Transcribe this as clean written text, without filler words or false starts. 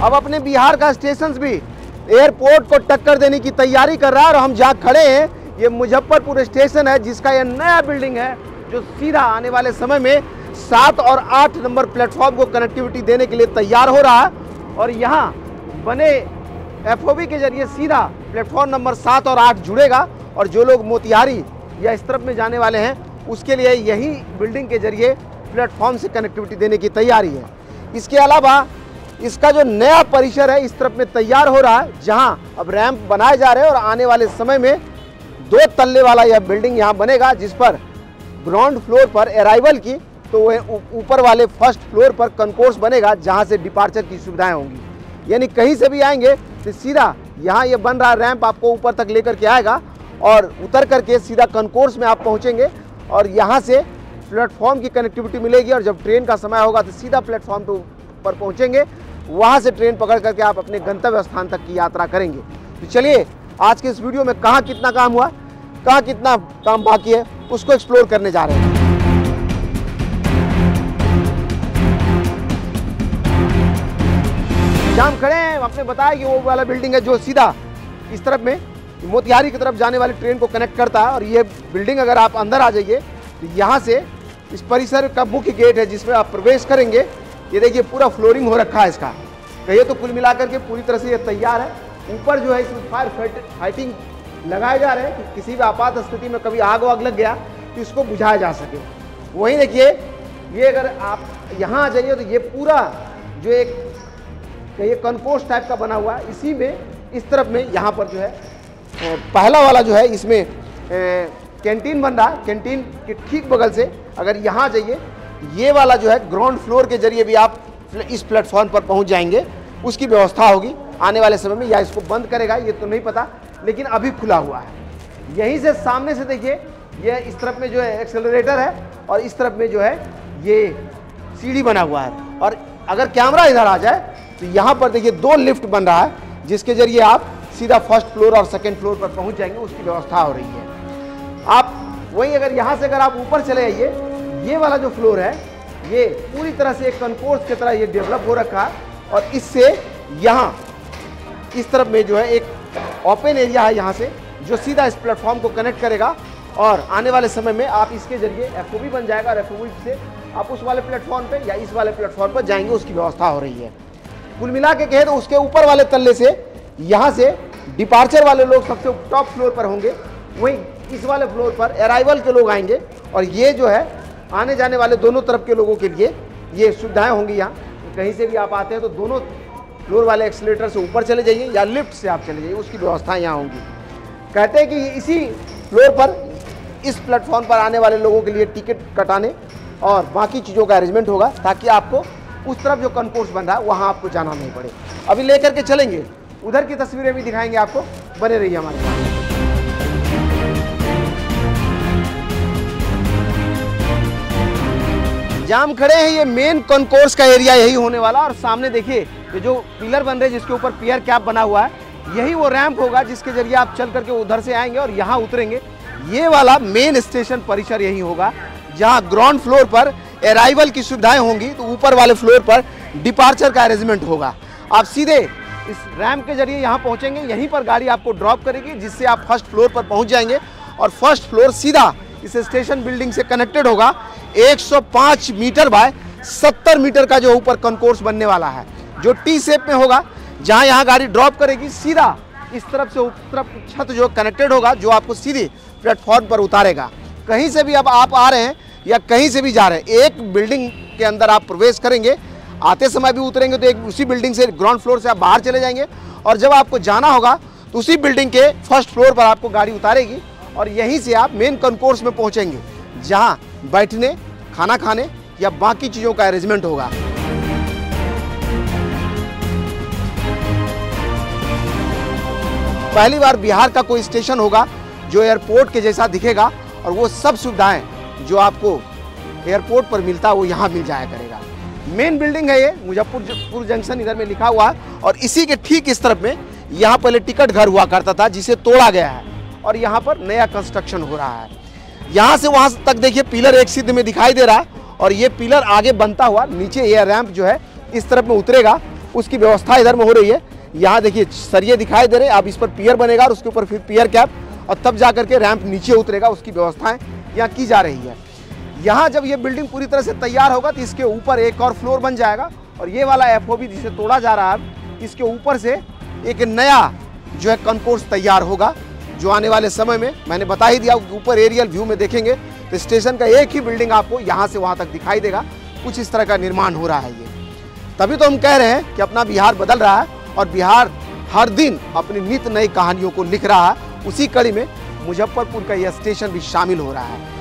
अब अपने बिहार का स्टेशन भी एयरपोर्ट को टक्कर देने की तैयारी कर रहा है। और हम जहाँ खड़े हैं ये मुजफ्फरपुर स्टेशन है, जिसका यह नया बिल्डिंग है जो सीधा आने वाले समय में 7 और 8 नंबर प्लेटफॉर्म को कनेक्टिविटी देने के लिए तैयार हो रहा है। और यहाँ बने FOB के जरिए सीधा प्लेटफॉर्म नंबर 7 और 8 जुड़ेगा। और जो लोग मोतिहारी या इस तरफ में जाने वाले हैं उसके लिए यही बिल्डिंग के जरिए प्लेटफॉर्म से कनेक्टिविटी देने की तैयारी है। इसके अलावा इसका जो नया परिसर है इस तरफ में तैयार हो रहा है, जहां अब रैंप बनाए जा रहे हैं और आने वाले समय में 2 तल्ले वाला यह बिल्डिंग यहां बनेगा, जिस पर ग्राउंड फ्लोर पर अराइवल की तो वह ऊपर वाले फर्स्ट फ्लोर पर कॉन्कोर्स बनेगा, जहां से डिपार्चर की सुविधाएं होंगी। यानी कहीं से भी आएंगे तो सीधा यहाँ ये बन रहा रैंप आपको ऊपर तक लेकर के आएगा और उतर करके सीधा कॉन्कोर्स में आप पहुँचेंगे और यहाँ से प्लेटफॉर्म की कनेक्टिविटी मिलेगी। और जब ट्रेन का समय होगा तो सीधा प्लेटफॉर्म पर पहुँचेंगे, वहाँ से ट्रेन पकड़ करके आप अपने गंतव्य स्थान तक की यात्रा करेंगे। तो चलिए आज के इस वीडियो में कहाँ कितना काम हुआ, कहाँ कितना काम बाकी है, उसको एक्सप्लोर करने जा रहे हैं। जहाँ हम खड़े हैं आपने बताया कि वो वाला बिल्डिंग है जो सीधा इस तरफ में मोतिहारी की तरफ जाने वाली ट्रेन को कनेक्ट करता है। और ये बिल्डिंग अगर आप अंदर आ जाइए तो यहाँ से इस परिसर का मुख्य गेट है जिसमें आप प्रवेश करेंगे। ये देखिए पूरा फ्लोरिंग हो रखा है इसका, कहिए तो कुल मिलाकर के पूरी तरह से ये तैयार है। ऊपर जो है इसमें फायर फाइटिंग लगाए जा रहे हैं कि किसी भी आपात स्थिति में कभी आग वाग लग गया तो इसको बुझाया जा सके। वहीं देखिए ये अगर आप यहाँ आ जाइए तो ये पूरा जो एक ये कॉन्कोर्स टाइप का बना हुआ है, इसी में इस तरफ में यहाँ पर जो है पहला वाला जो है इसमें कैंटीन बन रहा है। कैंटीन के ठीक बगल से अगर यहाँ जाइए ये वाला जो है ग्राउंड फ्लोर के जरिए भी आप इस प्लेटफॉर्म पर पहुँच जाएंगे। उसकी व्यवस्था होगी आने वाले समय में, या इसको बंद करेगा ये तो नहीं पता, लेकिन अभी खुला हुआ है। यहीं से सामने से देखिए ये इस तरफ में जो है एक्सेलरेटर है और इस तरफ में जो है ये सीढ़ी बना हुआ है। और अगर कैमरा इधर आ जाए तो यहाँ पर देखिए 2 लिफ्ट बन रहा है, जिसके जरिए आप सीधा फर्स्ट फ्लोर और सेकंड फ्लोर पर पहुँच जाएंगे। उसकी व्यवस्था हो रही है। आप वहीं अगर यहाँ से अगर आप ऊपर चले आइए, ये वाला जो फ्लोर है ये पूरी तरह से एक कॉन्कोर्स की तरह ये डेवलप हो रखा है। और इससे यहाँ इस तरफ में जो है एक ओपन एरिया है यहाँ से, जो सीधा इस प्लेटफॉर्म को कनेक्ट करेगा। और आने वाले समय में आप इसके जरिए FOB बन जाएगा और FOB से आप उस वाले प्लेटफॉर्म पे या इस वाले प्लेटफॉर्म पर जाएंगे। उसकी व्यवस्था हो रही है। कुल मिला के कहे तो उसके ऊपर वाले तल्ले से यहाँ से डिपार्चर वाले लोग सबसे टॉप फ्लोर पर होंगे, वहीं इस वाले फ्लोर पर अराइवल के लोग आएंगे। और ये जो है आने जाने वाले दोनों तरफ के लोगों के लिए ये सुविधाएं होंगी। यहाँ कहीं से भी आप आते हैं तो दोनों फ्लोर वाले एक्सीलेटर से ऊपर चले जाइए या लिफ्ट से आप चले जाइए, उसकी व्यवस्था यहाँ होंगी। कहते हैं कि इसी फ्लोर पर इस प्लेटफॉर्म पर आने वाले लोगों के लिए टिकट कटाने और बाकी चीज़ों का अरेंजमेंट होगा, ताकि आपको उस तरफ जो कॉन्कोर्स बन रहा है वहाँ आपको जाना नहीं पड़े। अभी लेकर के चलेंगे, उधर की तस्वीरें भी दिखाएंगे आपको, बने रहिए हमारे साथ। जहाँ हम खड़े हैं ये मेन कॉन्कोर्स का एरिया यही होने वाला। और सामने देखिए ये जो पिलर बन रहे हैं जिसके ऊपर पियर कैप बना हुआ है, यही वो रैंप होगा जिसके जरिए आप चल करके उधर से आएंगे और यहाँ उतरेंगे। ये वाला मेन स्टेशन परिसर यही होगा, जहाँ ग्राउंड फ्लोर पर अराइवल की सुविधाएं होंगी तो ऊपर वाले फ्लोर पर डिपार्चर का अरेंजमेंट होगा। आप सीधे इस रैंप के जरिए यहाँ पहुँचेंगे, यहीं पर गाड़ी आपको ड्रॉप करेगी, जिससे आप फर्स्ट फ्लोर पर पहुँच जाएंगे। और फर्स्ट फ्लोर सीधा इस स्टेशन बिल्डिंग से कनेक्टेड होगा। 105 मीटर बाय 70 मीटर का जो ऊपर कॉन्कोर्स बनने वाला है, जो टी शेप में होगा, जहाँ यहाँ गाड़ी ड्रॉप करेगी सीधा इस तरफ से उस तरफ छत जो कनेक्टेड होगा, जो आपको सीधे प्लेटफॉर्म पर उतारेगा। कहीं से भी अब आप आ रहे हैं या कहीं से भी जा रहे हैं, एक बिल्डिंग के अंदर आप प्रवेश करेंगे, आते समय भी उतरेंगे तो एक उसी बिल्डिंग से ग्राउंड फ्लोर से आप बाहर चले जाएंगे। और जब आपको जाना होगा तो उसी बिल्डिंग के फर्स्ट फ्लोर पर आपको गाड़ी उतारेगी और यहीं से आप मेन कॉन्कोर्स में पहुंचेंगे, जहां बैठने, खाना खाने या बाकी चीज़ों का अरेंजमेंट होगा। पहली बार बिहार का कोई स्टेशन होगा जो एयरपोर्ट के जैसा दिखेगा और वो सब सुविधाएं जो आपको एयरपोर्ट पर मिलता है वो यहाँ मिल जाया करेगा। मेन बिल्डिंग है ये, मुजफ्फरपुर जंक्शन इधर में लिखा हुआ है। और इसी के ठीक इस तरफ में यहाँ पहले टिकट घर हुआ करता था, जिसे तोड़ा गया है और यहाँ पर नया कंस्ट्रक्शन हो रहा है। यहाँ से वहाँ तक देखिए पिलर एक सिद्ध में दिखाई दे रहा है और ये पिलर आगे बनता हुआ नीचे ये रैंप जो है इस तरफ में उतरेगा। उसकी व्यवस्था इधर में हो रही है। यहाँ देखिए सरिये दिखाई दे रहे हैं, अब इस पर पियर बनेगा और उसके ऊपर फिर पियर कैप और तब जा करके रैंप नीचे उतरेगा, उसकी व्यवस्थाएं यहाँ की जा रही है। यहाँ जब ये बिल्डिंग पूरी तरह से तैयार होगा तो इसके ऊपर एक और फ्लोर बन जाएगा और ये वाला FOB जिसे तोड़ा जा रहा है, इसके ऊपर से एक नया जो है कॉन्कोर्स तैयार होगा, जो आने वाले समय में मैंने बता ही दिया। ऊपर एरियल व्यू में देखेंगे तो स्टेशन का एक ही बिल्डिंग आपको यहाँ से वहाँ तक दिखाई देगा। कुछ इस तरह का निर्माण हो रहा है ये। तभी तो हम कह रहे हैं कि अपना बिहार बदल रहा है और बिहार हर दिन अपनी नित नई कहानियों को लिख रहा है। उसी कड़ी में मुजफ्फरपुर का यह स्टेशन भी शामिल हो रहा है।